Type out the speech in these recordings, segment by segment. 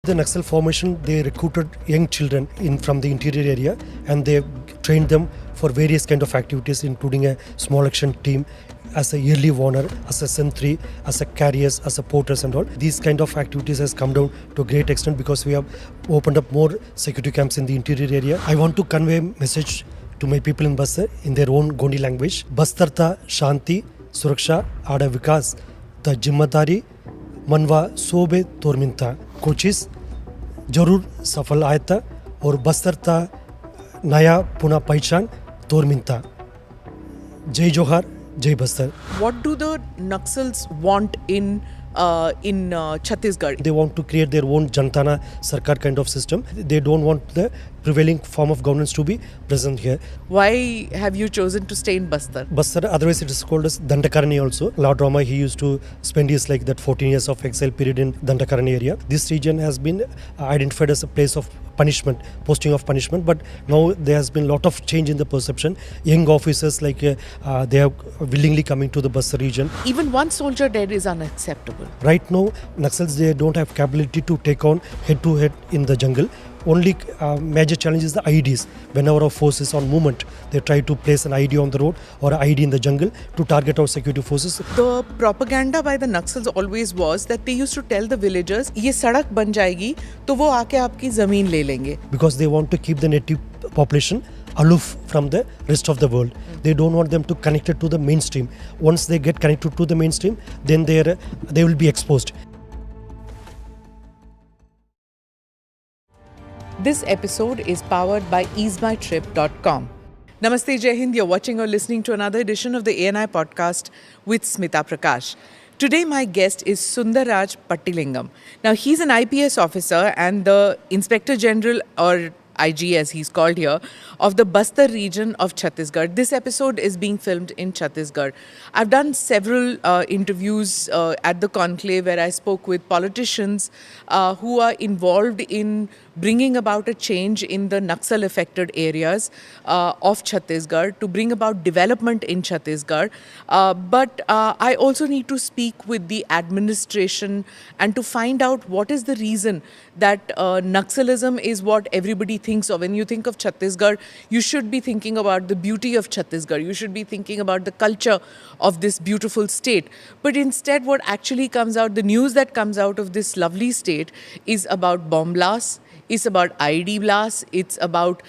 The Naxal formation, they recruited young children from the interior area, and they trained them for various kind of activities, including a small action team, as a yearly warner, as a sentry, as a carriers, as a porters and all. These kind of activities has come down to a great extent because we have opened up more security camps in the interior area. I want to convey a message to my people in Bastar in their own Gondi language. Bastar ta Shanti, Suraksha, Ada Vikas, ta Jimmadari, Manwa Sobe Torminta, कोशिश जरूर सफल आयता और बस्तर ता नया पुनः पहचान तोर मिलता. जय जोहार, जय Bastar. What do the Naxals want in Chhattisgarh? They want to create their own Jantana Sarkar kind of system. They don't want the prevailing form of governance to be present here. Why have you chosen to stay in Bastar? Bastar, otherwise it is called as Dandakarani also. Lord Rama, he used to spend his 14 years of exile period in Dandakarani area. This region has been identified as a place of punishment, posting of punishment, but now there has been a lot of change in the perception. Young officers they are willingly coming to the Bastar region. Even one soldier dead is unacceptable. Right now, Naxals, they don't have capability to take on head to head in the jungle. Only major challenge is the IEDs. Whenever our force is on movement, they try to place an IED on the road or an IED in the jungle to target our security forces. The propaganda by the Naxals always was that they used to tell the villagers, ये सड़क बन जाएगी, तो वो आके आपकी ज़मीन ले लेंगे. Because they want to keep the native population aloof from the rest of the world. They don't want them to connect it to the mainstream. Once they get connected to the mainstream, then they will be exposed. This episode is powered by easemytrip.com. Namaste, Jai Hind. You're watching or listening to another edition of the ANI podcast with Smita Prakash. Today, my guest is Sundarraj Pattilingam. Now, he's an IPS officer and the Inspector General, or IG as he's called here, of the Bastar region of Chhattisgarh. This episode is being filmed in Chhattisgarh. I've done several interviews at the conclave where I spoke with politicians who are involved in bringing about a change in the Naxal affected areas of Chhattisgarh, to bring about development in Chhattisgarh. But I also need to speak with the administration and to find out what is the reason that Naxalism is what everybody thinks of. When you think of Chhattisgarh, you should be thinking about the beauty of Chhattisgarh. You should be thinking about the culture of this beautiful state. But instead, what actually comes out, the news that comes out of this lovely state is about bomb blasts, it's about IED blasts, it's about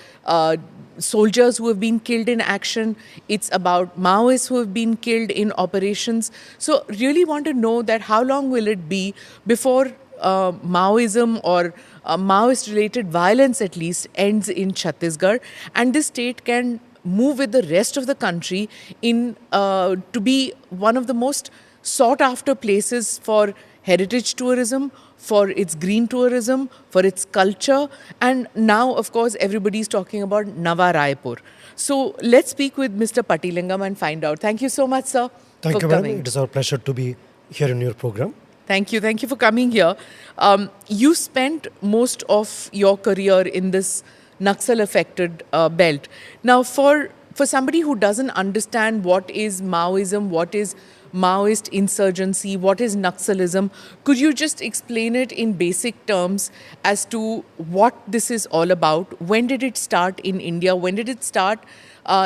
soldiers who have been killed in action, it's about Maoists who have been killed in operations. So really want to know that how long will it be before Maoism or Maoist-related violence at least ends in Chhattisgarh, and this state can move with the rest of the country in to be one of the most sought-after places for heritage tourism, for its green tourism, for its culture, and now, of course, everybody's talking about Nava Raipur. So let's speak with Mr. Pattilingam and find out. Thank you so much, sir, Thank for you, coming. madam. It is our pleasure to be here in your program. Thank you. Thank you for coming here. You spent most of your career in this Naxal-affected belt. Now, for somebody who doesn't understand what is Maoism, what is Maoist insurgency, what is Naxalism, could you just explain it in basic terms as to what this is all about? When did it start in India? When did it start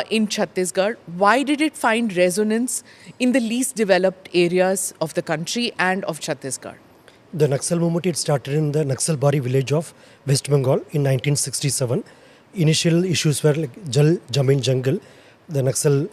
in Chhattisgarh? Why did it find resonance in the least developed areas of the country and of Chhattisgarh? The Naxal movement, it started in the Naxalbari village of West Bengal in 1967. Initial issues were like Jal, Jamin, Jungle. The Naxal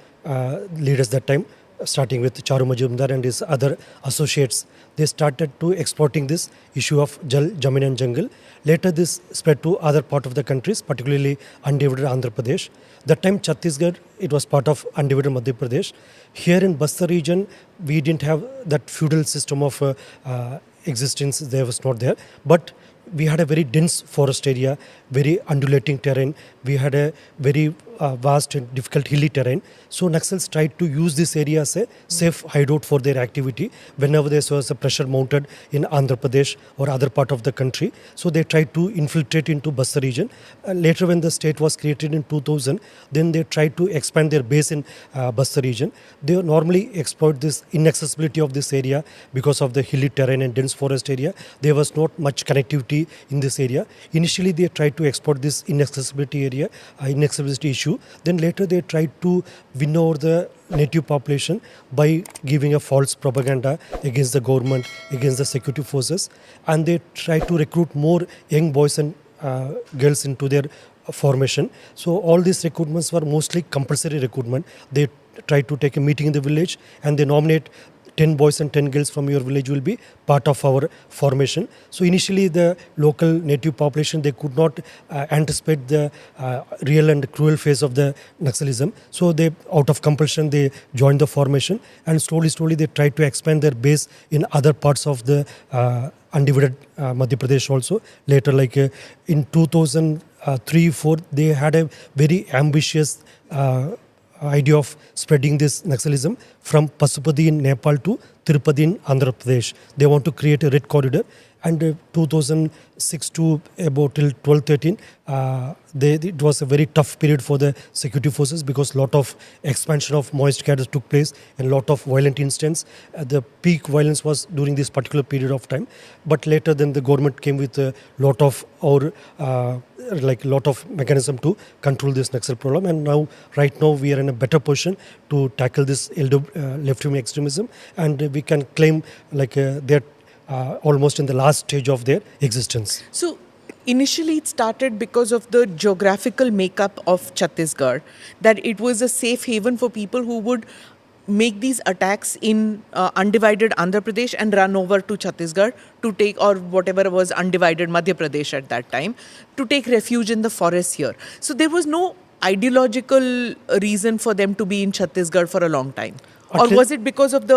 leaders that time, starting with Charu Majumdar and his other associates, they started to exploiting this issue of Jal, Jamin and Jungle. Later this spread to other part of the countries, particularly undivided Andhra Pradesh. That time Chhattisgarh, it was part of undivided Madhya Pradesh. Here in Bastar region, we didn't have that feudal system of existence, there was not there. But we had a very dense forest area, very undulating terrain. We had a very vast and difficult hilly terrain. So Naxals tried to use this area as a safe hideout for their activity whenever there was a pressure mounted in Andhra Pradesh or other part of the country. So they tried to infiltrate into Bastar region. Later when the state was created in 2000, then they tried to expand their base in Bastar region. They normally exploit this inaccessibility of this area because of the hilly terrain and dense forest area. There was not much connectivity in this area. Initially they tried to exploit this inaccessibility area, inaccessibility issue. Then later they tried to win over the native population by giving a false propaganda against the government, against the security forces, and they tried to recruit more young boys and girls into their formation. So all these recruitments were mostly compulsory recruitment. They try to take a meeting in the village and they nominate 10 boys and 10 girls from your village will be part of our formation. So initially the local native population, they could not anticipate the real and cruel phase of the Naxalism. So they, out of compulsion, they joined the formation, and slowly they tried to expand their base in other parts of the undivided Madhya Pradesh also. Later, like in 2003-4, they had a very ambitious idea of spreading this Naxalism from Pasupati in Nepal to Tirupati in Andhra Pradesh. They want to create a red corridor, and 2006 to about till 12-13, it was a very tough period for the security forces because lot of expansion of Maoist cadres took place and lot of violent incidents. The peak violence was during this particular period of time, but later then the government came with a lot of mechanism to control this Naxal problem, and right now we are in a better position to tackle this left-wing extremism, and we can claim they're almost in the last stage of their existence. So initially it started because of the geographical makeup of Chhattisgarh, that it was a safe haven for people who would make these attacks in undivided Andhra Pradesh and run over to Chhattisgarh to take, or whatever was undivided Madhya Pradesh at that time, to take refuge in the forests here. So there was no ideological reason for them to be in Chhattisgarh for a long time. Or was it because of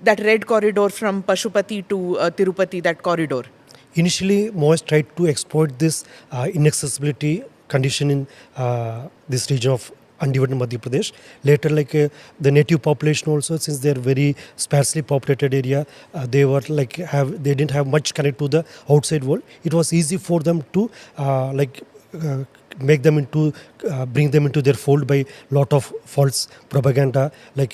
that red corridor from Pashupati to Tirupati, that corridor? Initially, Maoists tried to exploit this inaccessibility condition in this region of undivided Madhya Pradesh. Later, the native population also, since they are very sparsely populated area, they didn't have much connect to the outside world. It was easy for them to make them into, bring them into their fold by lot of false propaganda, they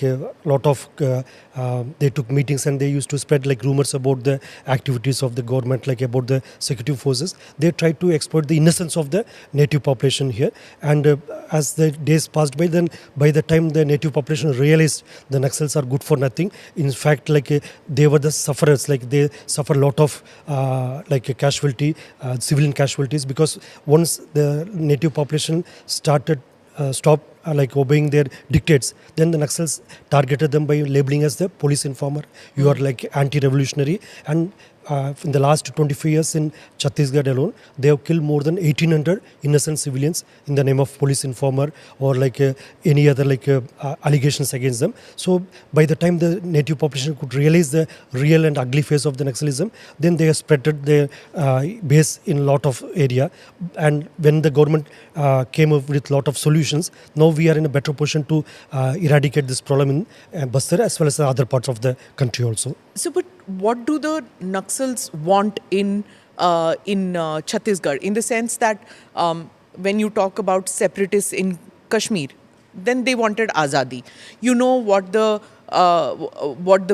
took meetings and they used to spread rumors about the activities of the government, about the security forces. They tried to exploit the innocence of the native population here, and as the days passed by, then by the time the native population realized the Naxals are good for nothing, in fact they were the sufferers, they suffer a lot of casualty, civilian casualties, because once the native population stopped obeying their dictates, then the Naxals targeted them by labeling as the police informer. You are anti-revolutionary, and in the last 25 years in Chhattisgarh alone, they have killed more than 1,800 innocent civilians in the name of police informer or any other allegations against them. So by the time the native population could realize the real and ugly face of the Naxalism, then they have spread their base in a lot of area. And when the government came up with a lot of solutions, now we are in a better position to eradicate this problem in Bastar as well as the other parts of the country also. So, but what do the Naxals want in Chhattisgarh? In the sense that when you talk about separatists in Kashmir, then they wanted Azadi. You know what the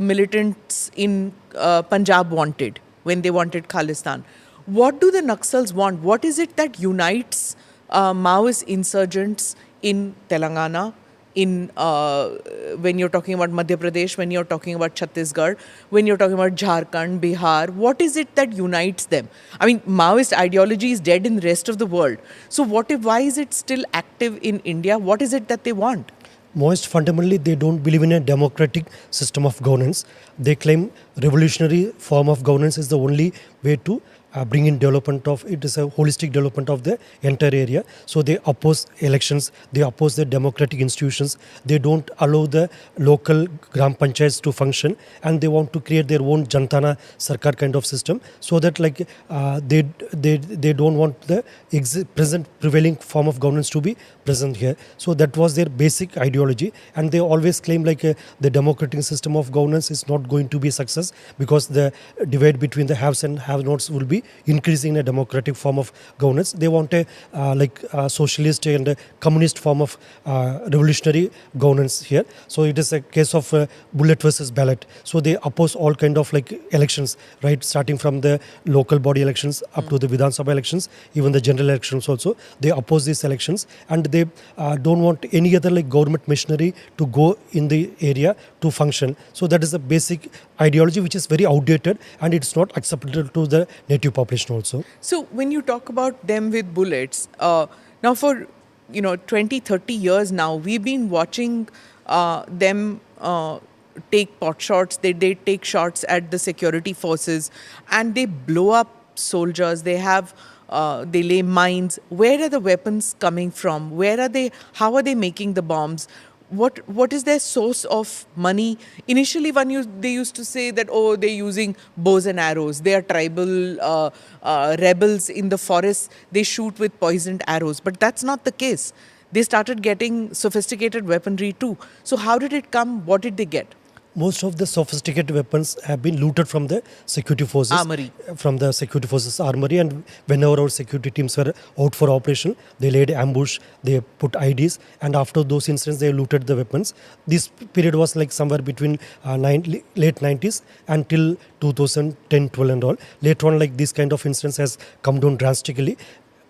militants in Punjab wanted when they wanted Khalistan. What do the Naxals want? What is it that unites Maoist insurgents in Telangana, when you're talking about Madhya Pradesh, when you're talking about Chhattisgarh, when you're talking about Jharkhand, Bihar? What is it that unites them? I mean, Maoist ideology is dead in the rest of the world. So why is it still active in India? What is it that they want? Maoists fundamentally, they don't believe in a democratic system of governance. They claim revolutionary form of governance is the only way to bring in development of, it is a holistic development of the entire area. So they oppose elections, they oppose the democratic institutions, they don't allow the local gram panchayats to function, and they want to create their own Jantana Sarkar kind of system, so that like they don't want the present prevailing form of governance to be present here. So that was their basic ideology, and they always claim like the democratic system of governance is not going to be a success, because the divide between the haves and have-nots will be increasing in a democratic form of governance. They want a socialist and a communist form of revolutionary governance here. So it is a case of bullet versus ballot. So they oppose all kind of like elections, right, starting from the local body elections up to the Vidhan Sabha elections, even the general elections also. They oppose these elections, and they don't want any other like government machinery to go in the area to function. So that is the basic ideology, which is very outdated, and it's not acceptable to the native population also. So when you talk about them with bullets, now for 20, 30 years now, we've been watching them take pot shots. They take shots at the security forces, and they blow up soldiers. They lay mines. Where are the weapons coming from? Where are they? How are they making the bombs? What is their source of money? Initially, they used to say that, oh, they're using bows and arrows. They are tribal rebels in the forest. They shoot with poisoned arrows. But that's not the case. They started getting sophisticated weaponry too. So how did it come? What did they get? Most of the sophisticated weapons have been looted from the security forces. Armory. From the security forces armory, and whenever our security teams were out for operation, they laid ambush, they put IDs, and after those incidents, they looted the weapons. This period was like somewhere between late 90s until 2010, 12 and all. Later on, like this kind of incidents has come down drastically.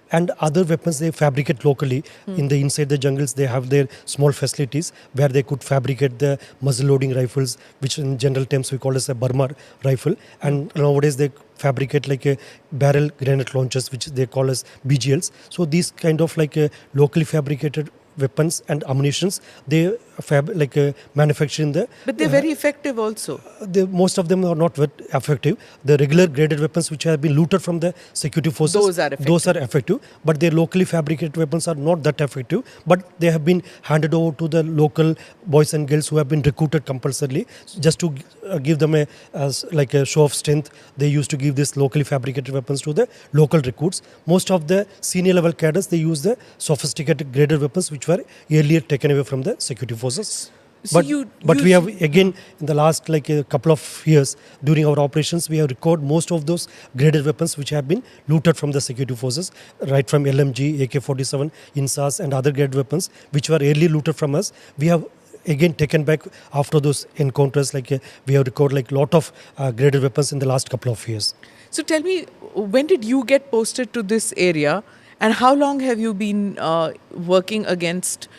And other weapons they fabricate locally. In the inside the jungles, they have their small facilities where they could fabricate the muzzle loading rifles, which in general terms we call as a Burma rifle. And nowadays they fabricate like a barrel grenade launchers, which they call as BGLs. So these kind of like locally fabricated weapons and ammunitions, they manufacture in the. But they're very effective also. Most of them are not very effective. The regular graded weapons which have been looted from the security forces, those are effective. But their locally fabricated weapons are not that effective. But they have been handed over to the local boys and girls who have been recruited compulsorily, just to give them a show of strength. They used to give these locally fabricated weapons to the local recruits. Most of the senior level cadres, they use the sophisticated graded weapons which were earlier taken away from the security forces. So but we have again in the last like a couple of years during our operations, we have recorded most of those graded weapons which have been looted from the security forces, right from LMG, AK-47, INSAS and other graded weapons which were earlier looted from us. We have again taken back after those encounters. We have recorded like lot of graded weapons in the last couple of years. So tell me, when did you get posted to this area, and how long have you been working against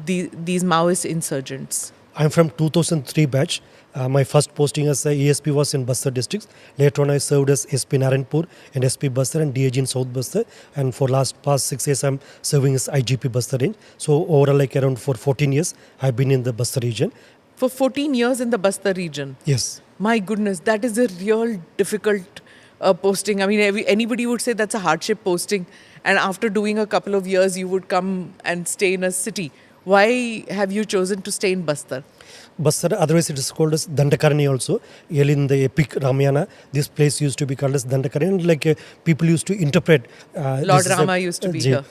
these Maoist insurgents? I'm from 2003 batch. My first posting as a ASP was in Bastar districts. Later on I served as SP Narayanpur and SP Bastar and DAG in South Bastar. And for past 6 years I'm serving as IGP Bastar range. So overall like around for 14 years I've been in the Bastar region. For 14 years in the Bastar region? Yes. My goodness, that is a real difficult posting. I mean, anybody would say that's a hardship posting. And after doing a couple of years, you would come and stay in a city. Why have you chosen to stay in Bastar? Bastar, otherwise it is called as Dandakarani also. Early in the epic Ramayana, this place used to be called as Dandakarani. And people used to interpret. Lord Rama used to be here.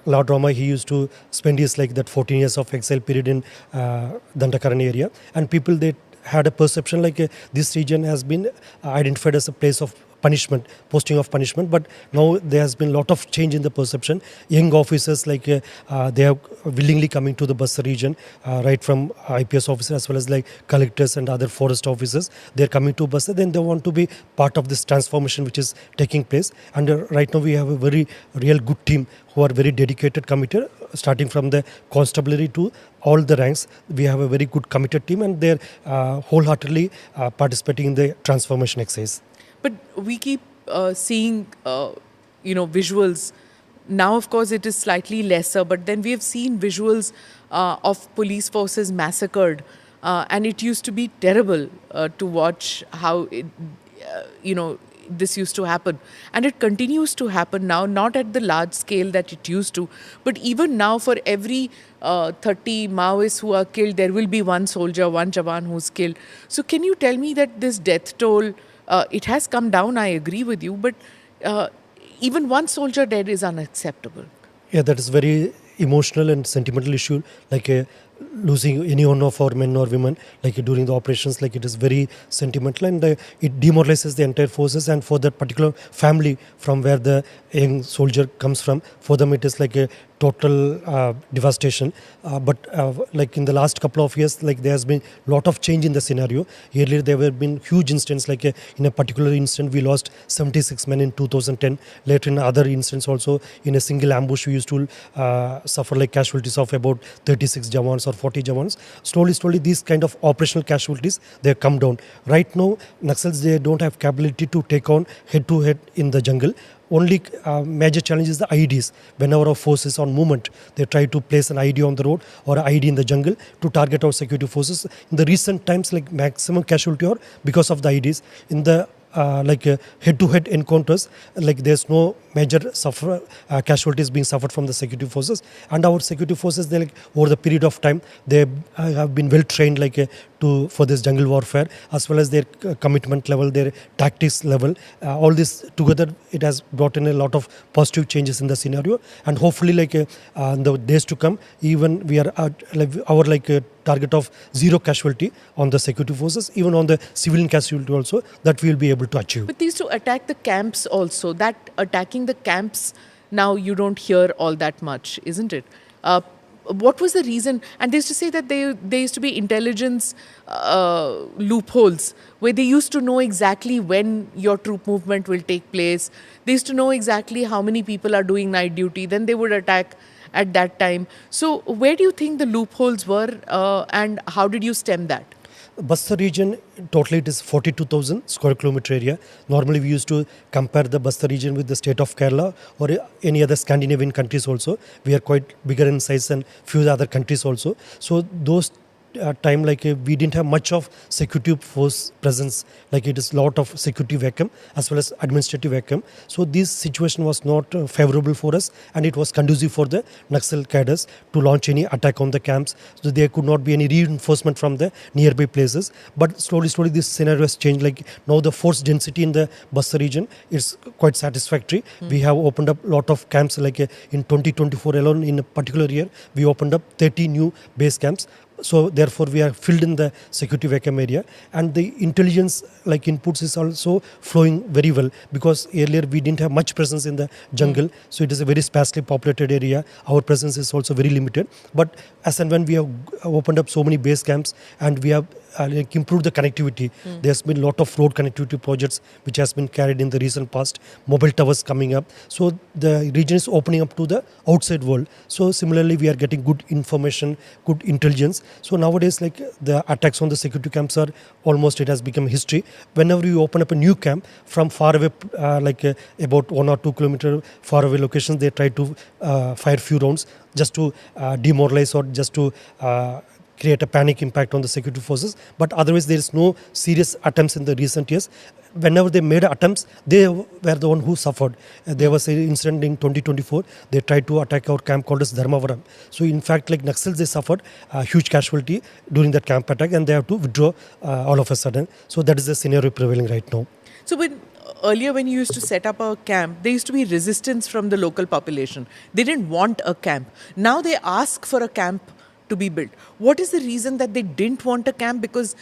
Lord Rama, he used to spend his 14 years of exile period in Dandakarani area. And people, they had a perception this region has been identified as a place of punishment, posting of punishment, but now there has been a lot of change in the perception. Young officers they are willingly coming to the Bastar region, right from IPS officers as well as collectors and other forest officers. They are coming to Bastar, then they want to be part of this transformation which is taking place. And right now we have a very real good team who are very dedicated, committed, starting from the constabulary to all the ranks. We have a very good committed team, and they're wholeheartedly participating in the transformation exercise. But we keep seeing, visuals. Now, of course, it is slightly lesser, but then we have seen visuals of police forces massacred. And it used to be terrible to watch how, this used to happen, and it continues to happen now, not at the large scale that it used to, but even now for every 30 Maoists who are killed, there will be one soldier, one Jawan who's killed. So can you tell me that this death toll, it has come down, I agree with you, but even one soldier dead is unacceptable. Yeah, that is very emotional and sentimental issue. Like losing any one of our men or women, like during the operations, like it is very sentimental, and it demoralizes the entire forces. And for that particular family from where the young soldier comes from, for them it is like a total devastation. But like in the last couple of years, like there has been a lot of change in the scenario. Earlier there have been huge incidents, like in a particular incident we lost 76 men in 2010. Later in other incidents also, in a single ambush we used to suffer like casualties of about 36 Jawans or 40 Jawans. Slowly these kind of operational casualties, they have come down. Right now Naxals, they don't have capability to take on head to head in the jungle. Only major challenge is the IEDs. Whenever our force is on movement, they try to place an IED on the road or an IED in the jungle to target our security forces. In the recent times, like maximum casualty or because of the IEDs. In the head-to-head encounters, like there's no major casualties being suffered from the security forces. And our security forces, they like over the period of time, they have been well trained for this jungle warfare, as well as their commitment level, their tactics level. All this together, it has brought in a lot of positive changes in the scenario. And hopefully, in the days to come, even we are our target of zero casualty on the security forces, even on the civilian casualty also, that we will be able to achieve. But they used to attack the camps also. That attacking the camps, now you don't hear all that much, isn't it? What was the reason? And they used to say that there used to be intelligence loopholes where they used to know exactly when your troop movement will take place. They used to know exactly how many people are doing night duty. Then they would attack at that time. So where do you think the loopholes were and how did you stem that? Bastar region, totally it is 42,000 square kilometer area. Normally we used to compare the Bastar region with the state of Kerala or any other Scandinavian countries also. We are quite bigger in size than few other countries also. So those time we didn't have much of security force presence, like it is lot of security vacuum as well as administrative vacuum. So this situation was not favorable for us, and it was conducive for the Naxal cadres to launch any attack on the camps. So there could not be any reinforcement from the nearby places. But slowly this scenario has changed. Like now the force density in the Bastar region is quite satisfactory. We have opened up a lot of camps, in 2024 alone, in a particular year we opened up 30 new base camps. So therefore we are filled in the security vacuum area, and the intelligence inputs is also flowing very well, because earlier we didn't have much presence in the jungle. So it is a very sparsely populated area. Our presence is also very limited. But as and when we have opened up so many base camps and we have improved the connectivity, there's been a lot of road connectivity projects which has been carried in the recent past, mobile towers coming up. So the region is opening up to the outside world. So similarly we are getting good information, good intelligence. So nowadays the attacks on the security camps are almost, it has become history. Whenever you open up a new camp from far away, about 1 or 2 kilometer far away locations, they try to fire few rounds just to demoralize or just to create a panic impact on the security forces. But otherwise there is no serious attempts in the recent years. Whenever they made attempts, they were the one who suffered. There was an incident in 2024. They tried to attack our camp called as Dharmavaram. So in fact, Naxals, they suffered a huge casualty during that camp attack, and they have to withdraw all of a sudden. So that is the scenario prevailing right now. So earlier when you used to set up a camp, there used to be resistance from the local population. They didn't want a camp. Now they ask for a camp to be built. What is the reason that they didn't want a camp? Because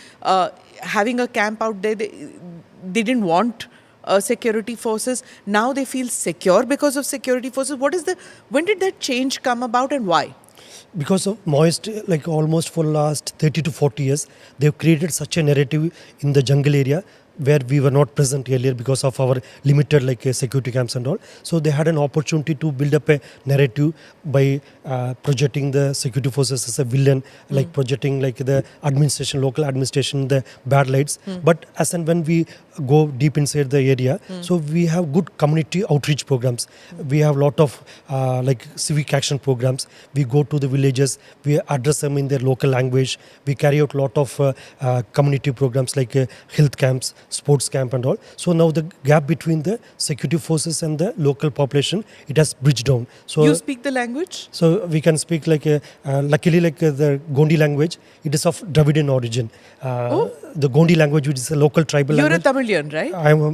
having a camp out there, they didn't want security forces. Now they feel secure because of security forces. When did that change come about, and why? Because of Maoist, almost for the last 30 to 40 years, they've created such a narrative in the jungle area where we were not present earlier because of our limited security camps and all. So they had an opportunity to build up a narrative by projecting the security forces as a villain, projecting the administration, local administration, the bad lights. But as and when we go deep inside the area, so we have good community outreach programs. We have a lot of civic action programs. We go to the villages, we address them in their local language. We carry out a lot of community programs like health camps, sports camp and all. So now the gap between the security forces and the local population, it has bridged down. So You speak the language? so we can speak luckily the Gondi language. It is of Dravidian origin. The Gondi language, which is a local tribal You're language. a Tamilian, right?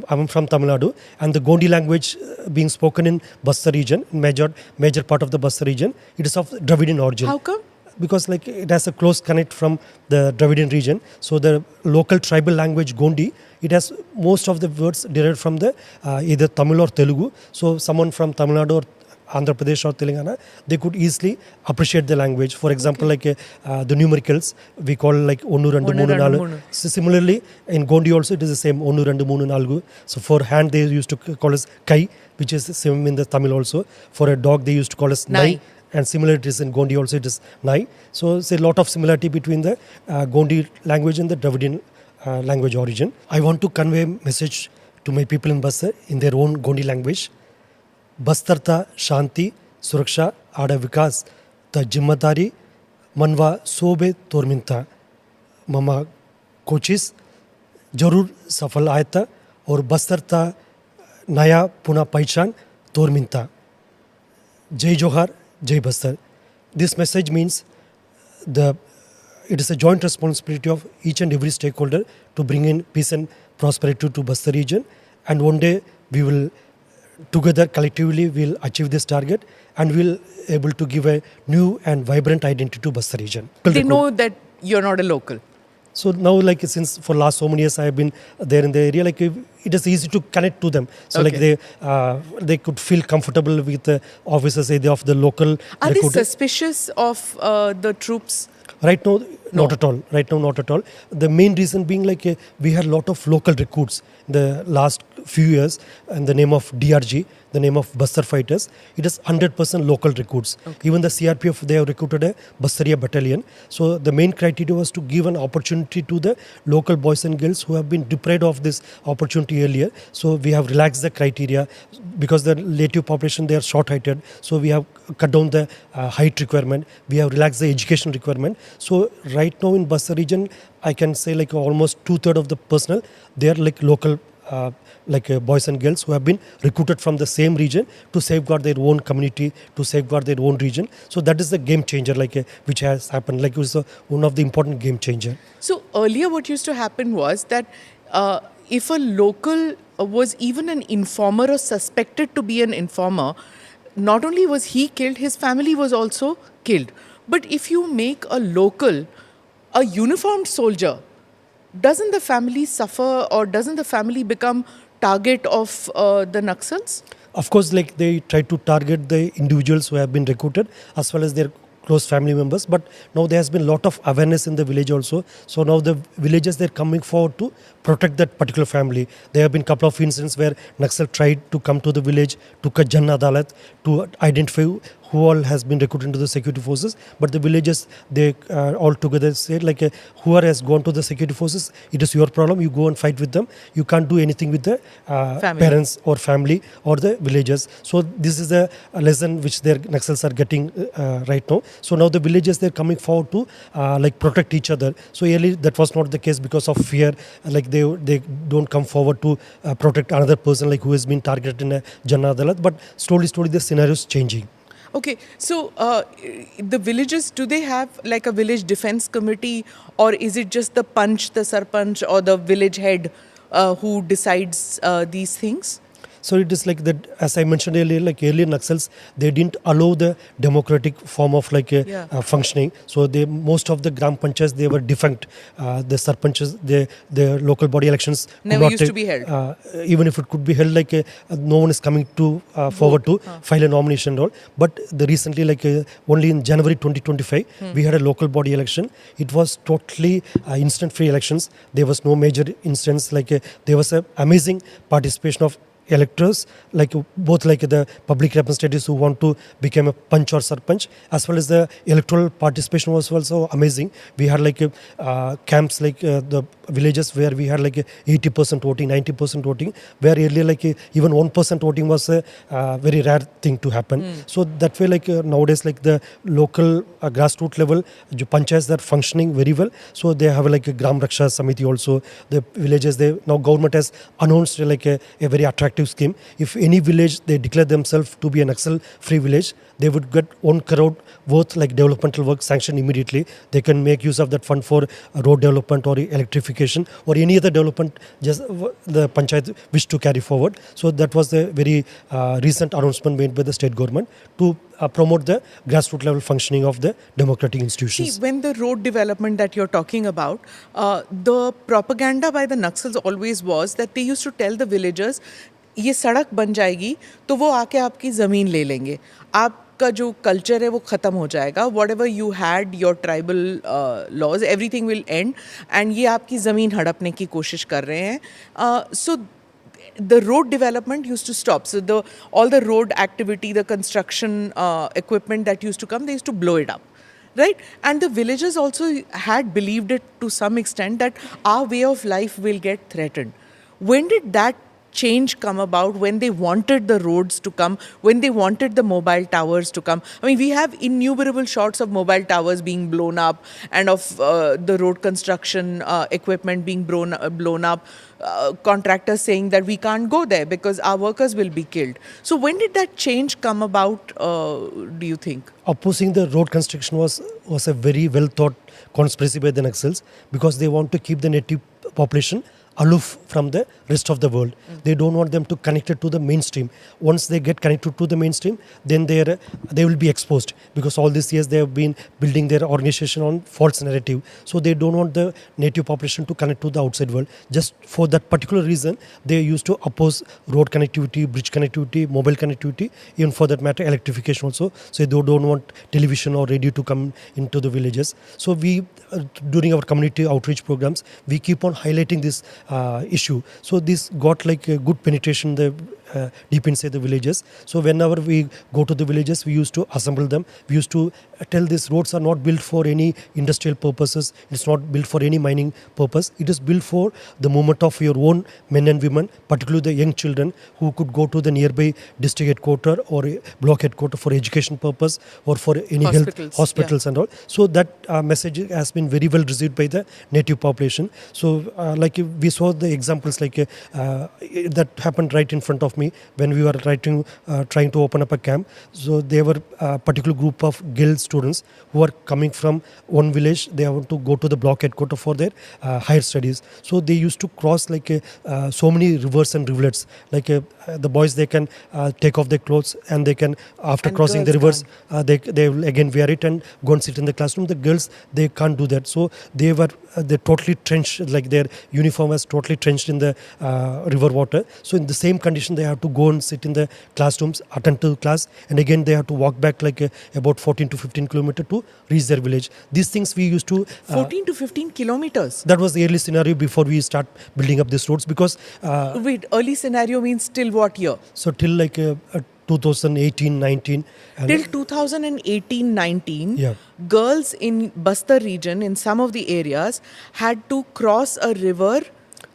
I'm from Tamil Nadu, and the Gondi language being spoken in Bastar region, major part of the Bastar region, it is of Dravidian origin. How come? Because like it has a close connect from the Dravidian region. So the local tribal language Gondi, it has most of the words derived from the either Tamil or Telugu. So someone from Tamil Nadu or Andhra Pradesh or Telangana, they could easily appreciate the language. For example, like the numericals, we call like Onnu Rendu Onnu, Moonu Rendu, Nalu. Moonu. So similarly, in Gondi also it is the same Onnu Rendu Moonu Nalgu. So for hand they used to call us Kai, which is the same in the Tamil also. For a dog they used to call us Nai. Nai. And similar it is in Gondi also it is Nai. So it's a lot of similarity between the Gondi language and the Dravidian language origin. I want to convey a message to my people in Bastar in their own Gondi language. Bastar ta Shanti, Suraksha, Ada Vikas, ta Jimmadari, Manva Sobe Torminta, Mama coaches, Jarur Safal Ayata, or Bastar ta Naya Puna Paichan, Torminta. Jai Johar, Jai Bastar. This message means it is a joint responsibility of each and every stakeholder to bring in peace and prosperity to Bastar region, and one day we will together collectively will achieve this target and will able to give a new and vibrant identity to Bastar region. They know that you're not a local. So now, like since for last so many years I have been there in the area, like it is easy to connect to them. So like they could feel comfortable with the officers either of the local. Are they suspicious of the troops? Right now, not at all. Right now, not at all. The main reason being like we had a lot of local recruits in the last few years in the name of DRG, the name of Bastar fighters. It is 100% local recruits. Okay. Even the CRPF, they have recruited a Bastaria battalion. So the main criteria was to give an opportunity to the local boys and girls who have been deprived of this opportunity earlier. So we have relaxed the criteria because the native population, they are short-heighted. So we have cut down the height requirement. We have relaxed the education requirement. So right now in Bastar region, I can say like almost 2/3 of the personnel, they are like local boys and girls who have been recruited from the same region to safeguard their own community, to safeguard their own region. So that is the game changer which has happened. Like it was one of the important game changer. So earlier what used to happen was that if a local was even an informer or suspected to be an informer, not only was he killed, his family was also killed. But if you make a local a uniformed soldier, doesn't the family suffer or doesn't the family become target of the Naxals? Of course, like they try to target the individuals who have been recruited as well as their close family members. But now there has been a lot of awareness in the village also. So now the villagers, they're coming forward to protect that particular family. There have been a couple of incidents where Naxal tried to come to the village, took a Jan Adalat to identify who all has been recruited into the security forces. But the villagers, they all together said whoever has gone to the security forces, it is your problem. You go and fight with them. You can't do anything with the parents or family or the villagers. So this is a lesson which their Naxals are getting right now. So now the villagers, they're coming forward to protect each other. So earlier that was not the case because of fear. They don't come forward to protect another person who has been targeted in a Jana Adalat. But slowly the scenario is changing. Okay, so the villages, do they have like a village defense committee, or is it just the panch, the sarpanch, or the village head who decides these things? So it is like that, as I mentioned earlier, like earlier Naxals, they didn't allow the democratic form of functioning. So most of the Gram Panchayats, they were defunct. The Sarpanchas, the local body elections never used to be held. Even if it could be held, no one is coming to forward to file a nomination role. But recently, only in January 2025, we had a local body election. It was totally instant free elections. There was no major incidents. There was an amazing participation of electors, both the public representatives who want to become a panch or sarpanch, as well as the electoral participation was also amazing. We had camps the villages where we had like 80% voting, 90% voting, where earlier like even 1% voting was a very rare thing to happen. So that way like nowadays like the local grassroots level, the panchayats are functioning very well. So they have like a Gram Raksha Samiti also. The villages, they now government has announced like a very attractive scheme. If any village they declare themselves to be an Naxal free village, they would get 1 crore worth like developmental work sanctioned immediately. They can make use of that fund for road development or electrification or any other development just the panchayat wish to carry forward. So that was the very recent announcement made by the state government to promote the grassroots level functioning of the democratic institutions. See, when the road development that you're talking about, the propaganda by the Naxals always was that they used to tell the villagers, ये सड़क बन जाएगी तो वो आके आपकी ज़मीन ले लेंगे, आपका जो कल्चर है वो ख़त्म हो जाएगा, whatever you had your tribal laws everything will end and ये आपकी ज़मीन हड़पने की कोशिश कर रहे हैं. सो the road development used to stop. So all the road activity, the construction equipment that used to come, they used to blow it up. Right? And the villagers also had believed it to some extent that our way of life will get threatened. When did that change come about, when they wanted the roads to come, when they wanted the mobile towers to come? I mean, we have innumerable shots of mobile towers being blown up and of the road construction equipment being blown up. Contractors saying that we can't go there because our workers will be killed. So when did that change come about, do you think? Opposing the road construction was a very well thought conspiracy by the Naxals because they want to keep the native population aloof from the rest of the world. They don't want them to connect it to the mainstream. Once they get connected to the mainstream, then they will be exposed because all these years they have been building their organization on false narrative. So they don't want the native population to connect to the outside world. Just for that particular reason, they used to oppose road connectivity, bridge connectivity, mobile connectivity, even for that matter electrification also. So they don't want television or radio to come into the villages. So we, during our community outreach programs, we keep on highlighting this issue. So this got like a good penetration deep inside the villages. So whenever we go to the villages, we used to assemble them. We used to tell these roads are not built for any industrial purposes. It's not built for any mining purpose. It is built for the movement of your own men and women, particularly the young children who could go to the nearby district headquarter or block headquarter for education purpose or for any hospitals and all. So that message has been very well received by the native population. So like we saw the examples like that happened right in front of me when we were trying to open up a camp. So there were a particular group of girl students who are coming from one village. They want to go to the block headquarters for their higher studies. So they used to cross like so many rivers and rivulets. Like the boys, they can take off their clothes and they can, after crossing the rivers, they will again wear it and go and sit in the classroom. The girls, they can't do that. So they totally trenched, like their uniform was totally trenched in the river water. So in the same condition, they have to go and sit in the classrooms, attend to class, and again they have to walk back like about 14 to 15 kilometers to reach their village. These things we used to 14 to 15 kilometers. That was the early scenario before we start building up these roads because wait, early scenario means till what year? So till like 2018-19. Till 2018-19, yeah. Girls in Bastar region, in some of the areas, had to cross a river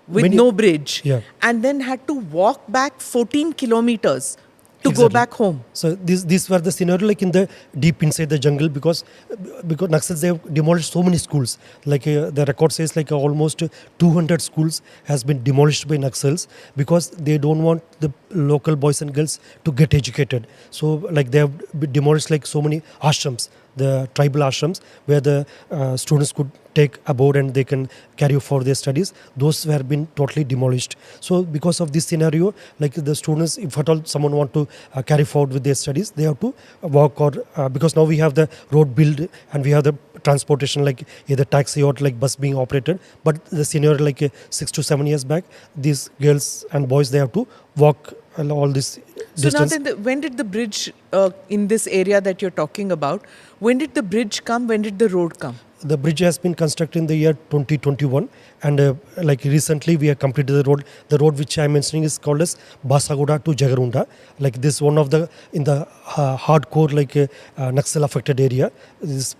with no bridge, yeah. and then had to walk back 14 kilometers to go back home. So these were the scenario like in the deep inside the jungle because Naxals, they have demolished so many schools. Like the record says like almost 200 schools has been demolished by Naxals because they don't want the local boys and girls to get educated. So like they have demolished like so many ashrams, the tribal ashrams where the students could take aboard and they can carry for their studies. Those have been totally demolished. So because of this scenario, like the students, if at all someone want to carry forward with their studies, they have to walk or because now we have the road build and we have the transportation like either taxi or like bus being operated. But the scenario like 6 to 7 years back, these girls and boys, they have to walk all this distance. So now then when did the bridge in this area that you're talking about, when did the bridge come, when did the road come? The bridge has been constructed in the year 2021 and like recently we have completed the road. The road which I am mentioning is called as Basagoda to Jagarunda. Like this one of the, in the hardcore like Naxal affected area. This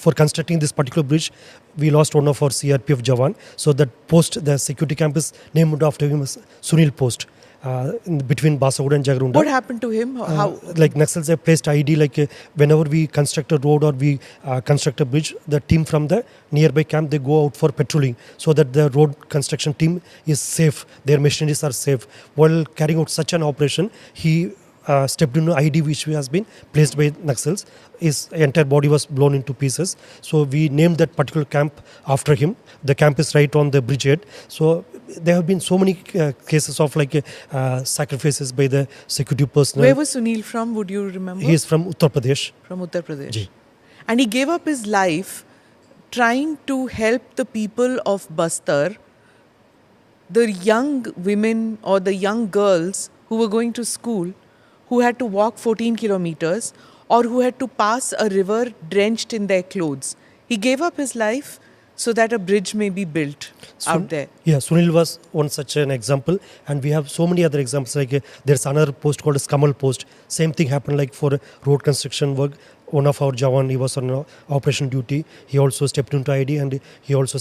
for constructing this particular bridge, we lost one of our CRPF Jawan. So that post, the security camp is named after him as Sunil Post. Between Basaguda and Jagrunda. What happened to him? How? Like Naxals have placed ID, whenever we construct a road or we construct a bridge, the team from the nearby camp, they go out for patrolling so that the road construction team is safe, their machineries are safe. While carrying out such an operation, he stepped into ID which has been placed by Naxals. His entire body was blown into pieces. So we named that particular camp after him. The camp is right on the bridgehead. So there have been so many cases of sacrifices by the security personnel. Where was Sunil from? Would you remember? He is from Uttar Pradesh. From Uttar Pradesh. Ji. And he gave up his life trying to help the people of Bastar, the young women or the young girls who were going to school, who had to walk 14 kilometers or who had to pass a river drenched in their clothes. He gave up his life so that a bridge may be built out there. Yeah, Sunil was one such an example, and we have so many other examples. There's another post called as Kamal Post. Same thing happened for road construction work. One of our Jawan, he was on operation duty. He also stepped into ID and he also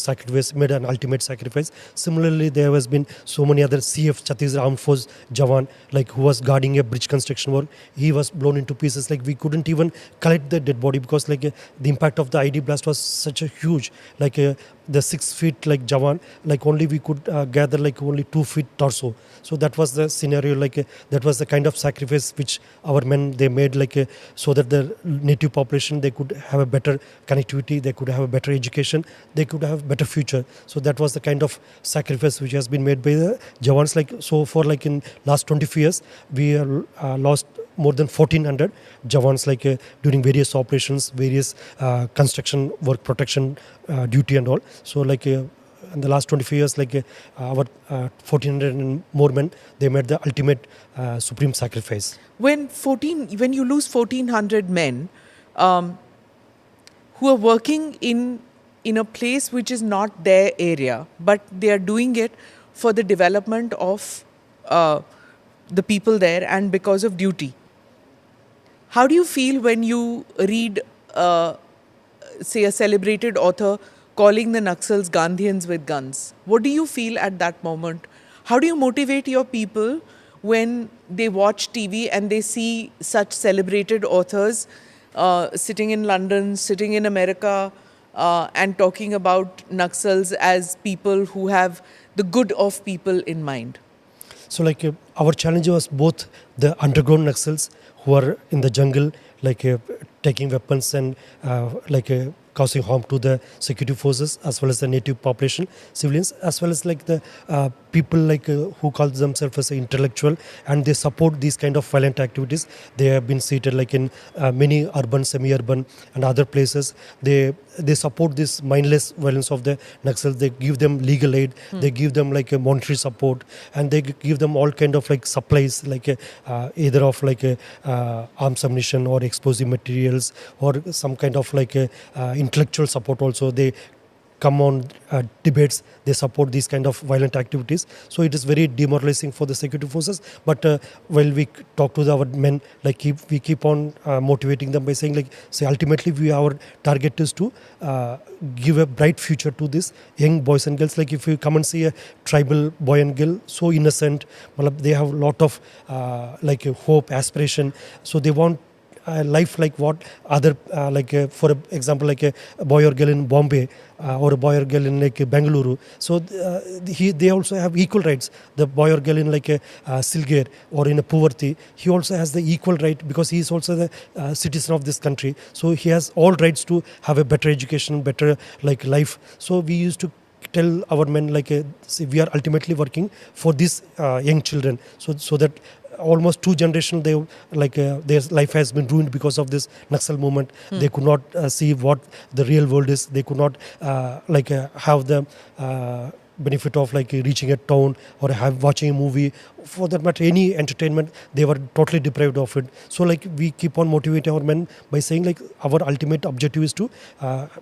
made an ultimate sacrifice. Similarly, there has been so many other CF Chhattisgarh Armed Force Jawan, who was guarding a bridge construction work. He was blown into pieces. We couldn't even collect the dead body because the impact of the ID blast was such a huge, the 6 feet Jawan, only we could gather only 2 feet torso. So that was the scenario, that was the kind of sacrifice which our men, they made so that the native population, they could have a better connectivity, they could have a better education, they could have a better future. So that was the kind of sacrifice which has been made by the Jawans. So for in last 25 years, we lost more than 1,400 Jawans during various operations, various construction work protection duty and all. So in the last 25 years, our 1,400 and more men, they made the ultimate supreme sacrifice. When you lose 1,400 men who are working in a place which is not their area, but they are doing it for the development of the people there and because of duty. How do you feel when you read, say, a celebrated author calling the Naxals Gandhians with guns? What do you feel at that moment? How do you motivate your people when they watch TV and they see such celebrated authors sitting in London, sitting in America, and talking about Naxals as people who have the good of people in mind? So our challenge was both the underground Naxals who are in the jungle, taking weapons and causing harm to the security forces, as well as the native population, civilians, as well as the people who call themselves as intellectual, and they support these kind of violent activities. They have been seated in many urban, semi-urban and other places. They support this mindless violence of the Naxals. They give them legal aid, they give them a monetary support, and they give them all kind of supplies, either of arms ammunition or explosive materials or some kind of intellectual support also. They come on debates, they support these kind of violent activities. So it is very demoralizing for the security forces. But while we talk to our men, we keep on motivating them by saying, ultimately our target is to give a bright future to these young boys and girls. If you come and see a tribal boy and girl, so innocent, they have a lot of hope, aspiration. So they want life like what other for example a boy or girl in Bombay or a boy or girl in Bengaluru. So they also have equal rights. The boy or girl in Silgir or in a Puvarti, he also has the equal right because he is also the citizen of this country. So he has all rights to have a better education, better life. So we used to tell our men see, we are ultimately working for these young children, so that almost 2 generations, their life has been ruined because of this Naxal movement. They could not see what the real world is. They could not have the benefit of like reaching a town or watching a movie, for that matter any entertainment. They were totally deprived of it. So like we keep on motivating our men by saying like our ultimate objective is to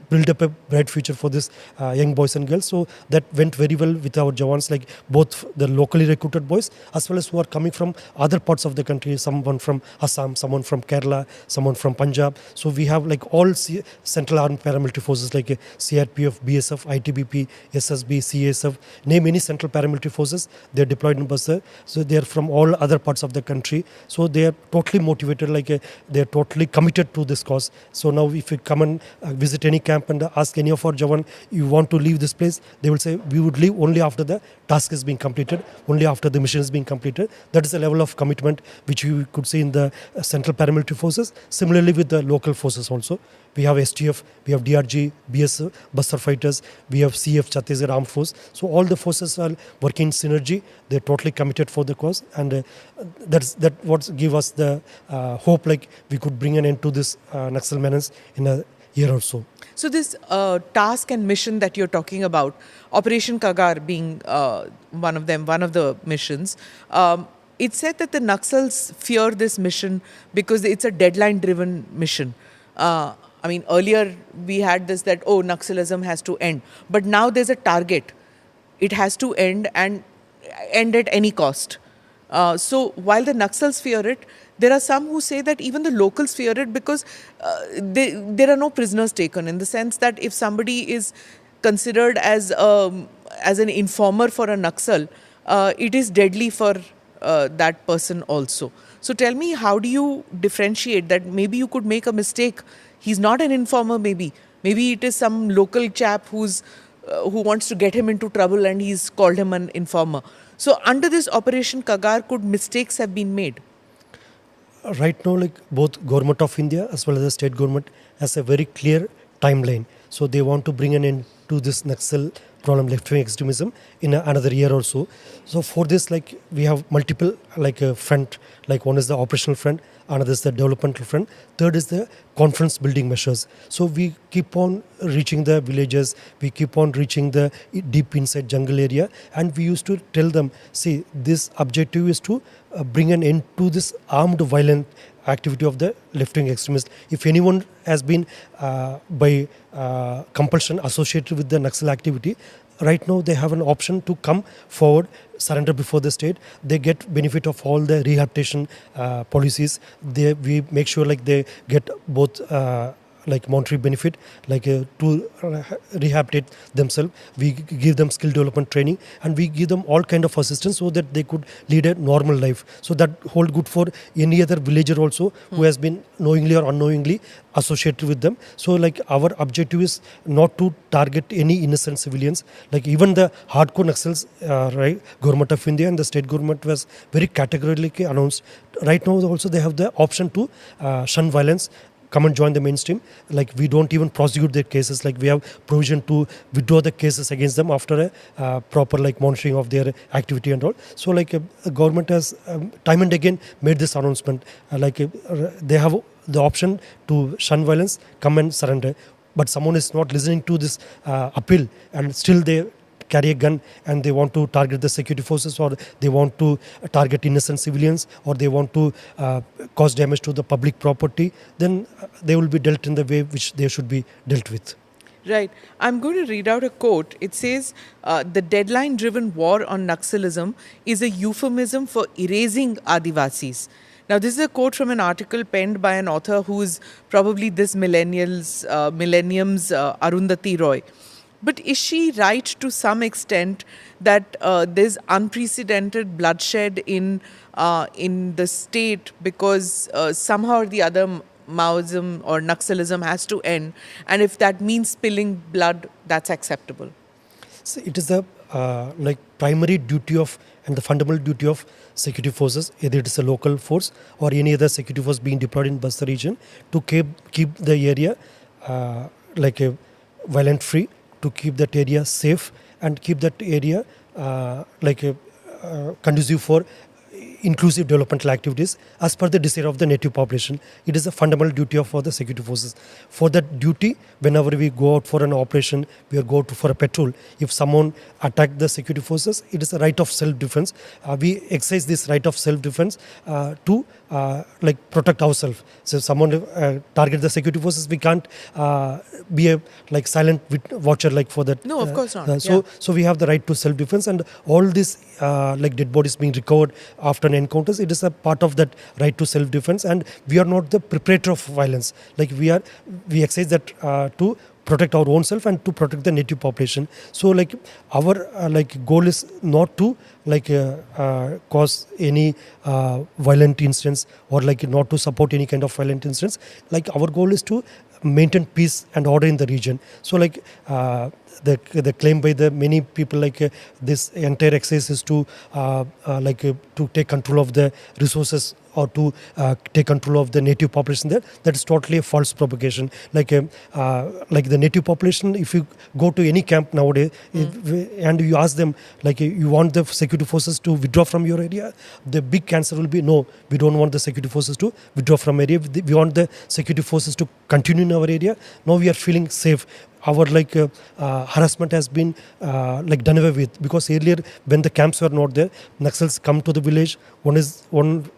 build up a bright future for this young boys and girls. So that went very well with our Jawans, like both the locally recruited boys as well as who are coming from other parts of the country, someone from Assam, someone from Kerala, someone from Punjab. So we have like all central armed paramilitary forces like CRPF, BSF, ITBP, SSB, CASF, name any central paramilitary forces, they're deployed in Bastar. So they're from all other parts of the country. So they are totally motivated, like they're totally committed to this cause. So now if you come and visit any camp and ask any of our Jawan, you want to leave this place, they will say we would leave only after the task is being completed, only after the mission is being completed. That is the level of commitment which you could see in the central paramilitary forces. Similarly with the local forces also. We have STF, we have DRG, BS, Bastar fighters, we have CF, Chhattisgarh Armed Force. So all the forces are working in synergy. They're totally committed for the cause, and that's what give us the hope like we could bring an end to this Naxal menace in a year or so. So this task and mission that you're talking about, Operation Kagar being one of them, one of the missions, it said that the Naxals fear this mission because it's a deadline-driven mission. I mean, earlier we had this that, oh, Naxalism has to end. But now there's a target. It has to end and end at any cost. So while the Naxals fear it, there are some who say that even the locals fear it because there are no prisoners taken, in the sense that if somebody is considered as an informer for a Naxal, it is deadly for that person also. So tell me, how do you differentiate that? Maybe you could make a mistake. He's not an informer, maybe. Maybe it is some local chap who wants to get him into trouble and he's called him an informer. So under this Operation Kagar, could mistakes have been made? Right now, like both Government of India as well as the state government has a very clear timeline. So they want to bring an end to this Naxal problem, left-wing extremism, in another year or so. So for this, like we have multiple like front, like one is the operational front, another is the developmental front, third is the conference building measures. So we keep on reaching the villages, we keep on reaching the deep inside jungle area, and we used to tell them, see, this objective is to bring an end to this armed violent activity of the left-wing extremists. If anyone has been by compulsion associated with the Naxal activity, right now they have an option to come forward, surrender before the state. They get benefit of all the rehabilitation policies. We make sure like they get both like monetary benefit, like to rehabilitate themselves. We give them skill development training, and we give them all kind of assistance so that they could lead a normal life. So that hold good for any other villager also who has been knowingly or unknowingly associated with them. So like our objective is not to target any innocent civilians. Like even the hardcore Naxals, right, Government of India and the state government was very categorically announced. Right now also they have the option to shun violence, come and join the mainstream. Like we don't even prosecute their cases. Like we have provision to withdraw the cases against them after a proper like monitoring of their activity and all. So like the government has time and again made this announcement. They have the option to shun violence, come and surrender. But someone is not listening to this appeal, and still they carry a gun and they want to target the security forces, or they want to target innocent civilians, or they want to cause damage to the public property, then they will be dealt in the way which they should be dealt with. Right. I'm going to read out a quote. It says, the deadline-driven war on Naxalism is a euphemism for erasing Adivasis. Now, this is a quote from an article penned by an author who is probably this millennium's Arundhati Roy. But is she right to some extent that there's unprecedented bloodshed in the state because somehow or the other Maoism or Naxalism has to end, and if that means spilling blood, that's acceptable? So it is the like primary duty of and the fundamental duty of security forces, either it is a local force or any other security force being deployed in Bastar region, to keep the area violent free, to keep that area safe and keep that area conducive for inclusive developmental activities as per the desire of the native population. It is a fundamental duty of for the security forces. For that duty, whenever we go out for an operation, we go to for a patrol. If someone attack the security forces, it is a right of self-defense. We exercise this right of self-defense to like protect ourselves. So if someone target the security forces, we can't be a like silent watcher like for that. No, of course not. So we have the right to self-defense, and all this like dead bodies being recovered after an encounters, it is a part of that right to self-defense, and we are not the perpetrator of violence. Like we exercise that to protect our own self and to protect the native population. So like our like goal is not to like cause any violent incidents, or like not to support any kind of violent incidents. Like our goal is to maintain peace and order in the region. So like the claim by the many people like this entire exercise is to to take control of the resources or to take control of the native population there. That is totally a false propagation. Like the native population, if you go to any camp nowadays and you ask them like you want the security forces to withdraw from your area, the big answer will be no, we don't want the security forces to withdraw from area. We want the security forces to continue in our area. Now we are feeling safe. Our like harassment has been like done away with, because earlier when the camps were not there, Naxals come to the village. One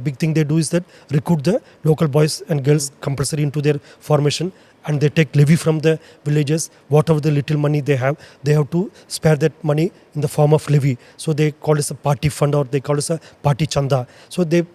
big thing they do is that recruit the local boys and girls compulsory into their formation, and they take levy from the villages. Whatever the little money they have to spare that money in the form of levy. So they call it a party fund, or they call it a party chanda. So they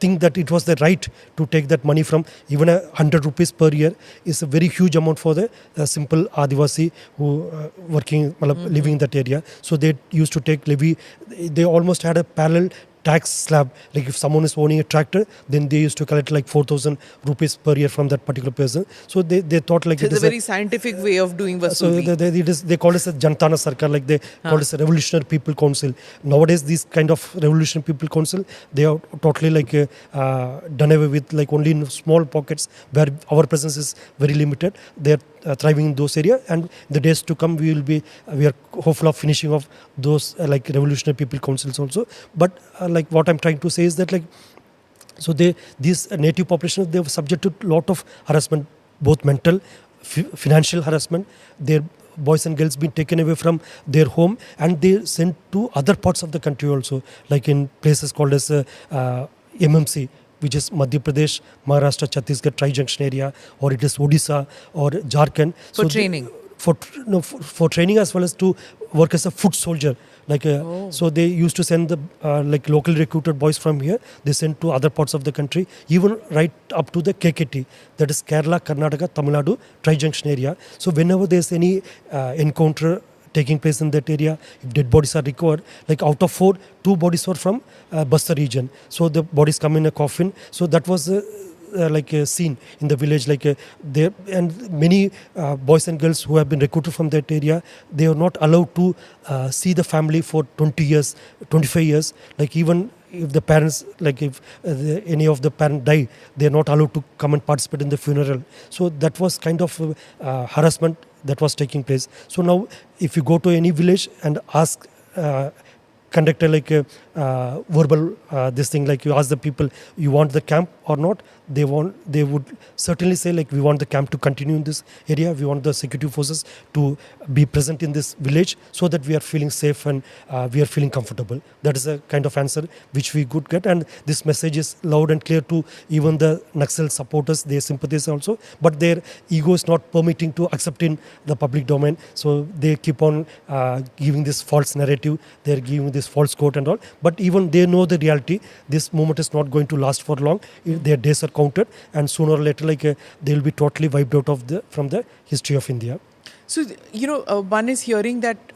think that it was the right to take that money from. Even 100 rupees per year is a very huge amount for the simple Adivasi who working, living in that area. So they used to take levy. They almost had a parallel tax slab. Like if someone is owning a tractor, then they used to collect like 4,000 rupees per year from that particular person. So they thought like it's a very scientific way of doing Vasuli. So they call it a Jantana Sarkar, like they call it a Revolutionary People Council. Nowadays, these kind of Revolutionary People Council, they are totally like done away with, like only in small pockets where our presence is very limited. They are thriving in those areas, and the days to come we are hopeful of finishing off those like Revolutionary People Councils also. But like what I'm trying to say is that like, so these native populations, they were subject to lot of harassment, both mental, financial harassment. Their boys and girls been taken away from their home, and they sent to other parts of the country also, like in places called as MMC, which is Madhya Pradesh, Maharashtra, Chhattisgarh, Tri-Junction area, or it is Odisha or Jharkhand. For training? For training, as well as to work as a foot soldier. Like so they used to send the like local recruited boys from here. They sent to other parts of the country, even right up to the KKT, that is Kerala, Karnataka, Tamil Nadu, Tri-Junction area. So whenever there's any encounter taking place in that area, if dead bodies are recovered, like out of 4, 2 bodies were from Bastar region. So the bodies come in a coffin. So that was like a scene in the village, like there, and many boys and girls who have been recruited from that area, they are not allowed to see the family for 20 years, 25 years. Like even if the parents, like if any of the parent die, they are not allowed to come and participate in the funeral. So that was kind of harassment that was taking place. So now if you go to any village and ask, conduct a like a verbal this thing, like you ask the people, you want the camp or not, they would certainly say like we want the camp to continue in this area, we want the security forces to be present in this village so that we are feeling safe and we are feeling comfortable. That is a kind of answer which we could get, and this message is loud and clear to even the Naxal supporters, their sympathies also, but their ego is not permitting to accept in the public domain. So they keep on giving this false narrative, they are giving this false quote and all, but even they know the reality. This movement is not going to last for long. Their days are counted, and sooner or later like they will be totally wiped out of from the history of India. So one is hearing that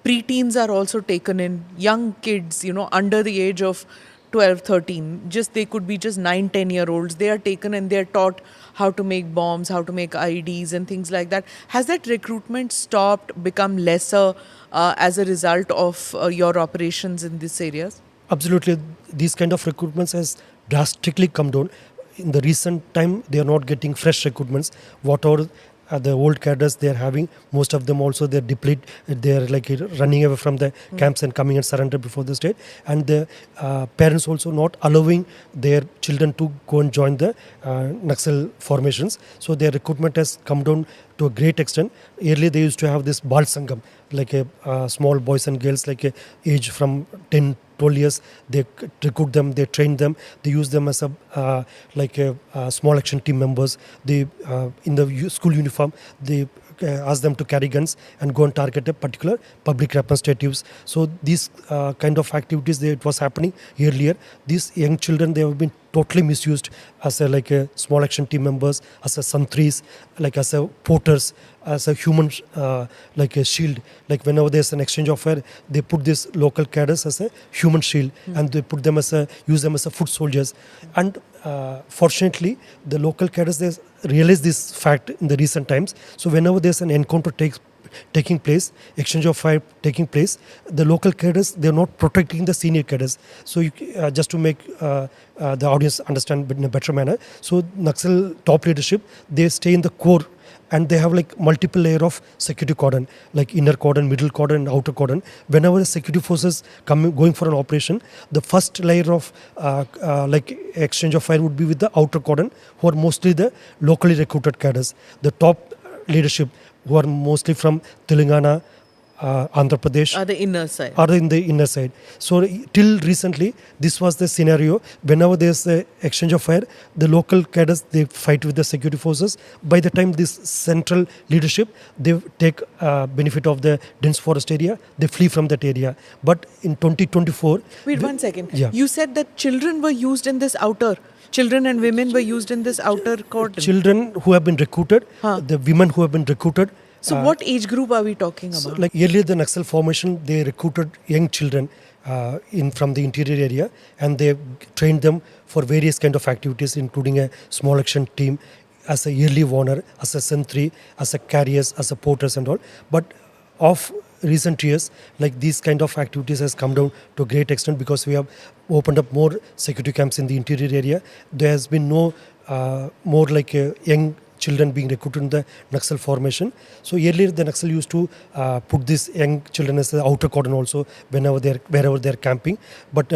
preteens are also taken in, young kids, under the age of 12, 13, they could be just 9, 10-year-olds. They are taken and they are taught how to make bombs, how to make IEDs and things like that. Has that recruitment stopped, become lesser as a result of your operations in these areas? Absolutely. These kind of recruitments has drastically come down. In the recent time, they are not getting fresh recruitments. Whatever the old cadres they are having, most of them also they're depleted, they're like running away from the camps and coming and surrender before the state, and the parents also not allowing their children to go and join the Naxal formations. So their recruitment has come down to a great extent. Earlier they used to have this Bal Sangam, like a small boys and girls like a age from 10 12 years, they recruit them, they train them, they use them as a small action team members. They in the school uniform, they ask them to carry guns and go and target a particular public representatives. So these kind of activities, it was happening earlier. These young children, they have been totally misused as a small action team members, as a santris, like as a porters, as a human like a shield. Like whenever there's an exchange of fire, they put these local cadres as a human shield, and they put them as use them as a foot soldiers. And fortunately, the local cadres, they realize this fact in the recent times. So whenever there's an encounter taking place, exchange of fire taking place, the local cadres, they're not protecting the senior cadres. So you, just to make the audience understand in a better manner, so Naxal top leadership, they stay in the core, and they have like multiple layer of security cordon, like inner cordon, middle cordon, and outer cordon. Whenever the security forces going for an operation, the first layer of like exchange of fire would be with the outer cordon, who are mostly the locally recruited cadres. The top leadership, who are mostly from Telangana, Andhra Pradesh, Are the inner side. are in the inner side. So till recently, this was the scenario. Whenever there's a exchange of fire, the local cadres, they fight with the security forces. By the time this central leadership, they take benefit of the dense forest area, they flee from that area. But in 2024... Wait 1 second. Yeah. You said that children were used in this outer. Children and women were used in this outer cordon. Children who have been recruited, the women who have been recruited. So what age group are we talking about? So like earlier the Naxal formation, they recruited young children from the interior area, and they trained them for various kind of activities, including a small action team, as a yearly warner, as a sentry, as a carriers, as a porters and all. But of recent years, like these kind of activities has come down to a great extent because we have opened up more security camps in the interior area. There has been no more like young children being recruited in the Naxal formation. So earlier the Naxal used to put these young children as the outer cordon also wherever they're camping. But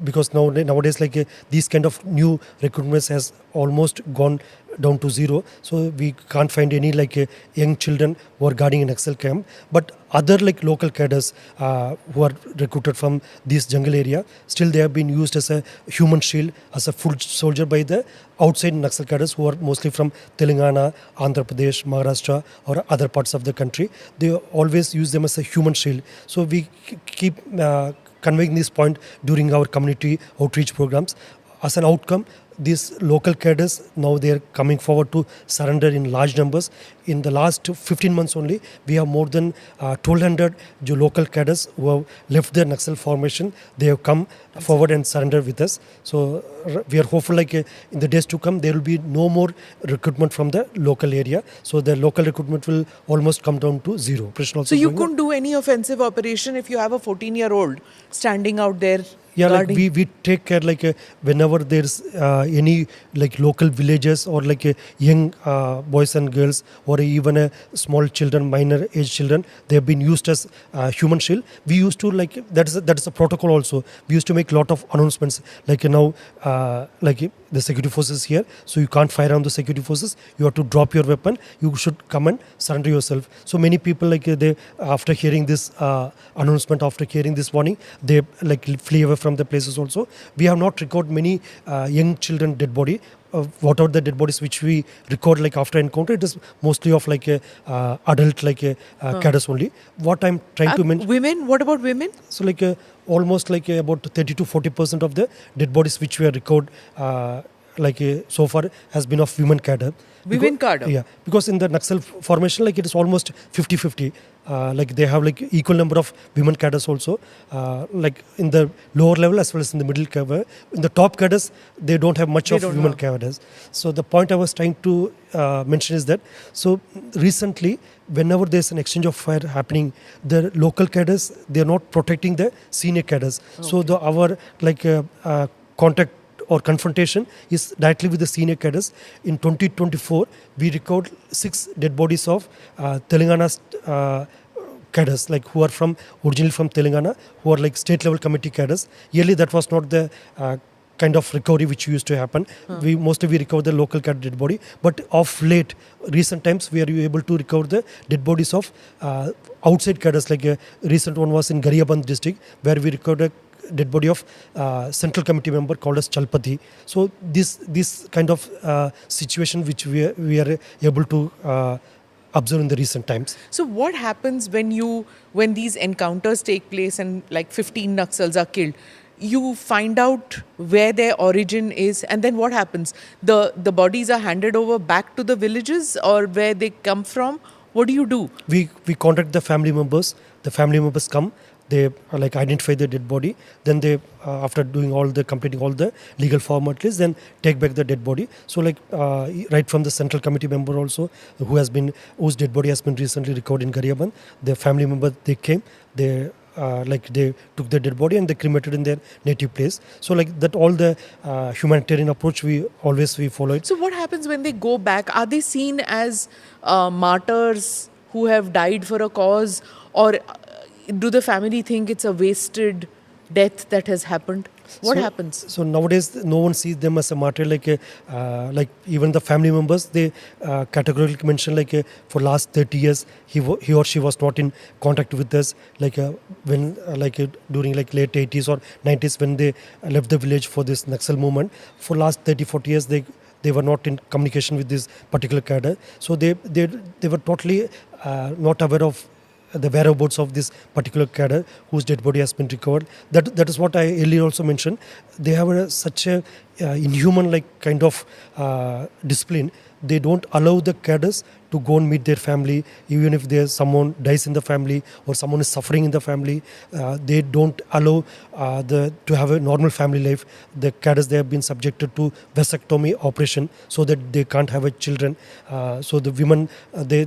because nowadays like these kind of new recruitments has almost gone down to zero, so we can't find any like young children who are guarding an Naxal camp. But other like local cadres who are recruited from this jungle area, still they have been used as a human shield, as a foot soldier by the outside Naxal cadres who are mostly from Telangana, Andhra Pradesh, Maharashtra or other parts of the country. They always use them as a human shield. So we keep conveying this point during our community outreach programs. As an outcome, these local cadres, now they are coming forward to surrender in large numbers. In the last 15 months only, we have more than 1,200 local cadres who have left their Naxal formation. They have come forward and surrendered with us. So we are hopeful like in the days to come, there will be no more recruitment from the local area. So the local recruitment will almost come down to zero. So you couldn't do any offensive operation if you have a 14-year-old standing out there. Yeah, guarding. like we take care like whenever there's any like local villages or like young boys and girls or even small children, minor age children, they have been used as human shield. We used to like that is a protocol also. We used to make a lot of announcements like now like the security forces here, so you can't fire on the security forces. You have to drop your weapon. You should come and surrender yourself. So many people like they after hearing this announcement, after hearing this warning, they like flee away from the places also. We have not recorded many young children dead body. Whatever the dead bodies which we record like after encounter, it is mostly of like adult like cadres only. What I'm trying to mention. Women? What about women? So like almost like about 30 to 40% of the dead bodies which we have recorded like so far has been of women cadre. Women cadre? Yeah, because in the Naxal formation like it is almost 50-50. Like they have like equal number of women cadres also, like in the lower level as well as in the middle cadre. In the top cadres, they don't have much of women cadres. So the point I was trying to mention is that, so recently, whenever there's an exchange of fire happening, the local cadres, they are not protecting the senior cadres. Okay. So our like contact or confrontation is directly with the senior cadres. In 2024, we recovered 6 dead bodies of Telangana's cadres, like who are from originally from Telangana, who are like state level committee cadres. Yearly, that was not the kind of recovery which used to happen. We recover the local cadre dead body, but of late, recent times, we are able to recover the dead bodies of outside cadres. Like a recent one was in Gariaband district, where we recovered a dead body of central committee member called as Chalpati. So this kind of situation which we are able to observe in the recent times. So what happens when these encounters take place and like 15 Naxals are killed? You find out where their origin is, and then what happens? The bodies are handed over back to the villages or where they come from? What do you do? We contact the family members. The family members come. They like identify the dead body. Then they, after completing all the legal formalities, then take back the dead body. So like right from the central committee member also, whose dead body has been recently recovered in Gariaban, the family member, they came. They took the dead body and they cremated in their native place. So like that, all the humanitarian approach we follow it. So what happens when they go back? Are they seen as martyrs who have died for a cause, or do the family think it's a wasted death that has happened? What happens? So nowadays, no one sees them as a martyr. Like even the family members, they categorically mention for last 30 years, he or she was not in contact with us. When during late 80s or 90s, when they left the village for this Naxal movement, for last 30-40 years, they were not in communication with this particular cadre. So they were totally not aware of the whereabouts of this particular cadre whose dead body has been recovered. That is what I earlier also mentioned. They have such a inhuman kind of discipline. They don't allow the cadres to go and meet their family, even if there's someone dies in the family or someone is suffering in the family. They don't allow to have a normal family life. The cadres, they have been subjected to vasectomy operation so that they can't have a children. So the women, they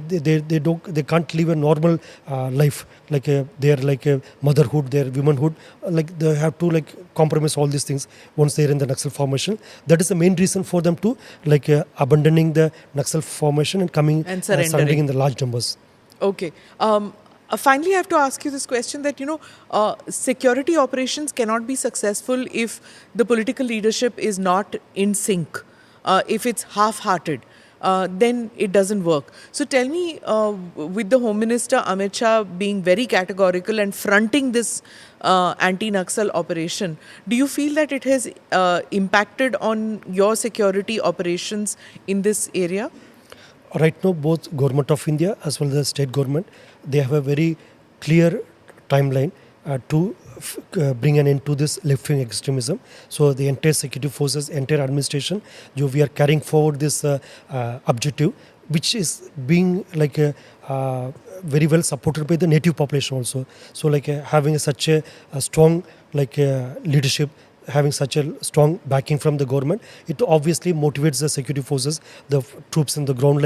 can't live a normal life, their motherhood, their womanhood. They have to compromise all these things once they're in the Naxal formation. That is the main reason for them to abandoning the Naxal formation and coming and surrendering in the large numbers. Okay. Finally, I have to ask you this question that, security operations cannot be successful if the political leadership is not in sync. If it's half-hearted, then it doesn't work. So tell me, with the Home Minister Amit Shah being very categorical and fronting this anti-Naxal operation, do you feel that it has impacted on your security operations in this area? Right now, both Government of India as well as the state government, they have a very clear timeline to bring an end to this left-wing extremism. So the entire security forces, entire administration, we are carrying forward this objective, which is being very well supported by the native population also. So having such a strong leadership, having such a strong backing from the government, it obviously motivates the security forces, the troops on the ground.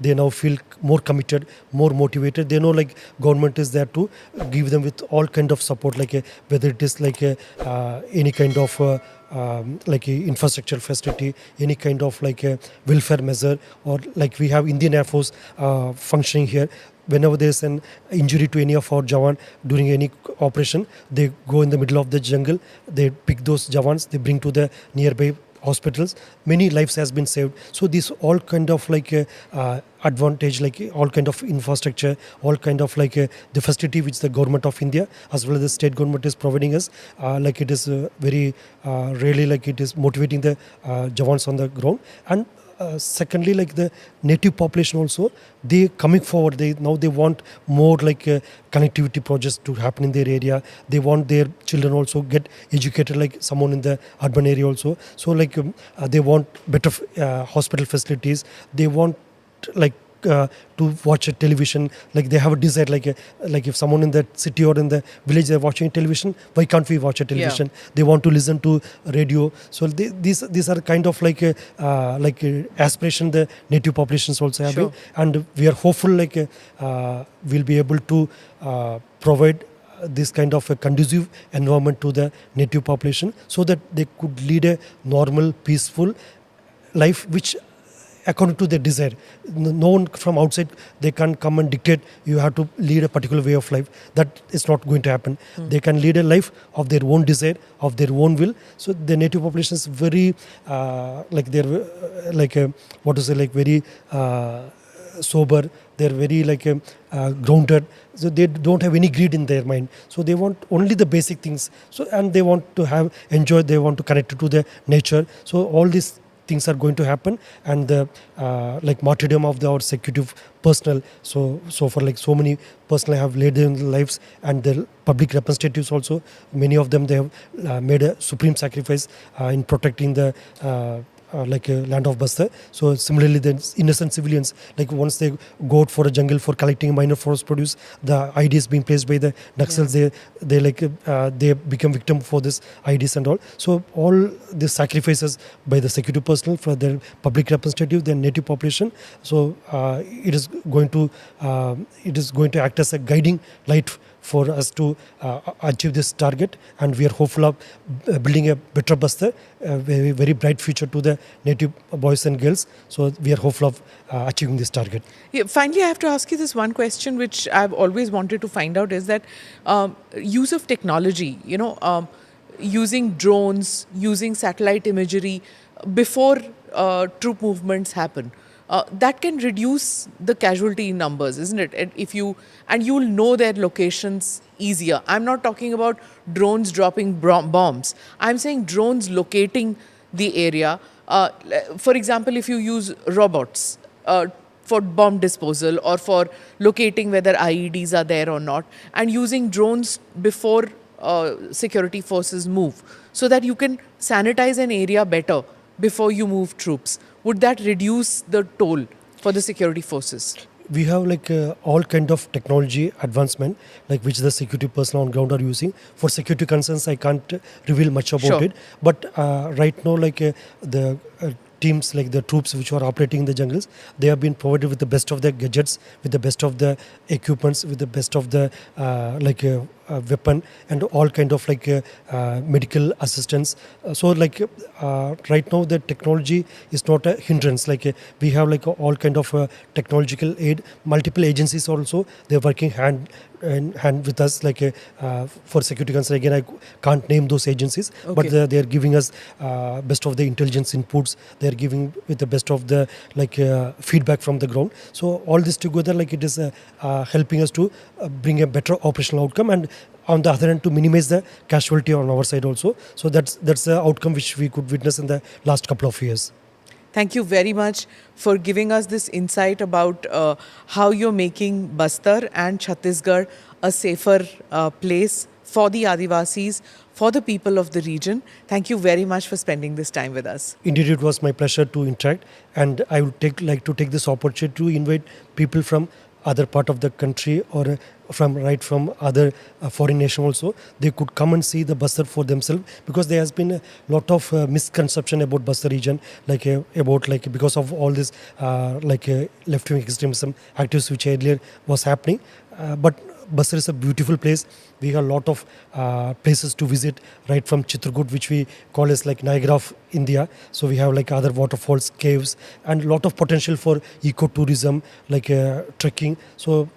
They now feel more committed, more motivated. They know government is there to give them with all kind of support, whether it is any kind of infrastructure facility, any kind of welfare measure, or we have Indian Air Force functioning here. Whenever there is an injury to any of our Jawan during any operation, they go in the middle of the jungle, they pick those Jawans, they bring to the nearby hospitals. Many lives has been saved. So this all kind of advantage, all kind of infrastructure, all kind of the facility which the government of India as well as the state government is providing us, it is very really it is motivating the Jawans on the ground. And secondly, the native population also, they coming forward. They want more connectivity projects to happen in their area. They want their children also get educated like someone in the urban area also. So they want better hospital facilities. They want to watch a television. They have a desire, if someone in the city or in the village they're watching television, why can't we watch a television? Yeah. They want to listen to radio. So these are kind of aspiration the native populations also having. Sure. And we are hopeful we'll be able to provide this kind of a conducive environment to the native population so that they could lead a normal, peaceful life which according to their desire. No one from outside, they can come and dictate you have to lead a particular way of life. That is not going to happen. They can lead a life of their own desire, of their own will. So the native population is very like they're what to say, like very sober. They're very grounded. So they don't have any greed in their mind. So they want only the basic things. So and they want to enjoy. They want to connect to the nature. So all these things are going to happen, and the martyrdom of our security personnel. So for so many personnel have laid their lives, and their public representatives also. Many of them, they have made a supreme sacrifice in protecting the land of Bastar. So similarly, the innocent civilians, like once they go out for a jungle for collecting minor forest produce, the IDs being placed by the Naxals, they become victim for this IDs and all. So all the sacrifices by the security personnel for their public representative, their native population. So it is going to act as a guiding light for us to achieve this target, and we are hopeful of building a better Bastar, a very, very bright future to the native boys and girls. So we are hopeful of achieving this target. Yeah, finally, I have to ask you this one question, which I've always wanted to find out, is that use of technology, using drones, using satellite imagery before troop movements happen. That can reduce the casualty numbers, isn't it? And you'll know their locations easier. I'm not talking about drones dropping bombs. I'm saying drones locating the area. For example, if you use robots for bomb disposal or for locating whether IEDs are there or not, and using drones before security forces move, so that you can sanitize an area better before you move troops. Would that reduce the toll for the security forces? We have all kind of technology advancement which the security personnel on ground are using. For security concerns, I can't reveal much about it. But right now, the teams, like the troops which are operating in the jungles, they have been provided with the best of the gadgets, with the best of the equipments, with the best of the weapon, and all kind of medical assistance. So right now the technology is not a hindrance. We have all kind of technological aid. Multiple agencies also, they're working hand in hand with us for security concern. Again, I can't name those agencies, but they are giving us best of the intelligence inputs. They are giving with the best of the feedback from the ground. So all this together, it is helping us to bring a better operational outcome, and on the other hand, to minimize the casualty on our side also. So that's the outcome which we could witness in the last couple of years. Thank you very much for giving us this insight about how you're making Bastar and Chhattisgarh a safer place for the Adivasis, for the people of the region. Thank you very much for spending this time with us. Indeed, it was my pleasure to interact, and I would like to take this opportunity to invite people from other part of the country or from other foreign nation also. They could come and see the Bastar for themselves, because there has been a lot of misconception about Bastar region, because of all this left-wing extremism activities which earlier was happening. But Bastar is a beautiful place. We have a lot of places to visit, right from Chitrakoot, which we call as Niagara of India. So we have other waterfalls, caves, and a lot of potential for ecotourism, trekking. So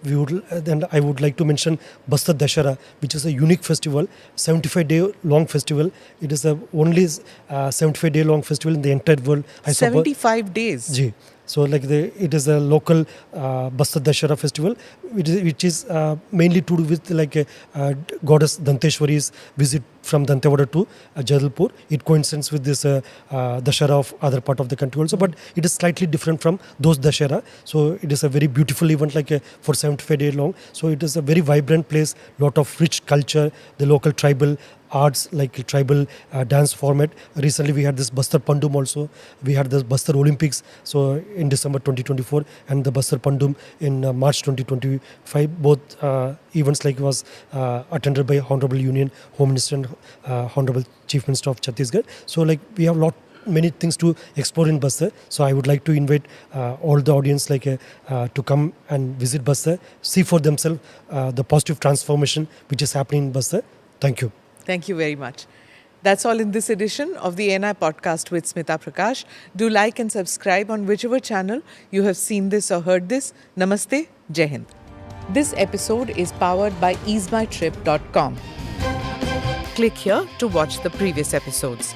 I would like to mention Bastar Dashara, which is a unique festival, 75-day long festival. It is the only 75-day long festival in the entire world. 75 days? Ji. So it is a local Bastar Dashara festival, which is mainly to do with goddess Danteshwari's visit from Dantewada to Jadalpur. It coincides with this Dashara of other part of the country also, but it is slightly different from those Dashara. So it is a very beautiful event for 75 days long. So it is a very vibrant place, lot of rich culture, the local tribal arts, tribal dance format. Recently we had this Bastar Pandum also. We had the Bastar Olympics, so in December 2024, and the Bastar Pandum in March 2025. Both events was attended by Honorable Union Home Minister and Honorable Chief Minister of Chhattisgarh. So we have lot many things to explore in Bussar. So I would like to invite all the audience to come and visit Bussar, see for themselves the positive transformation which is happening in Bussar. Thank you. Thank you very much. That's all in this edition of the ANI podcast with Smita Prakash. Do like and subscribe on whichever channel you have seen this or heard this. Namaste, Jai Hind. This episode is powered by easemytrip.com. Click here to watch the previous episodes.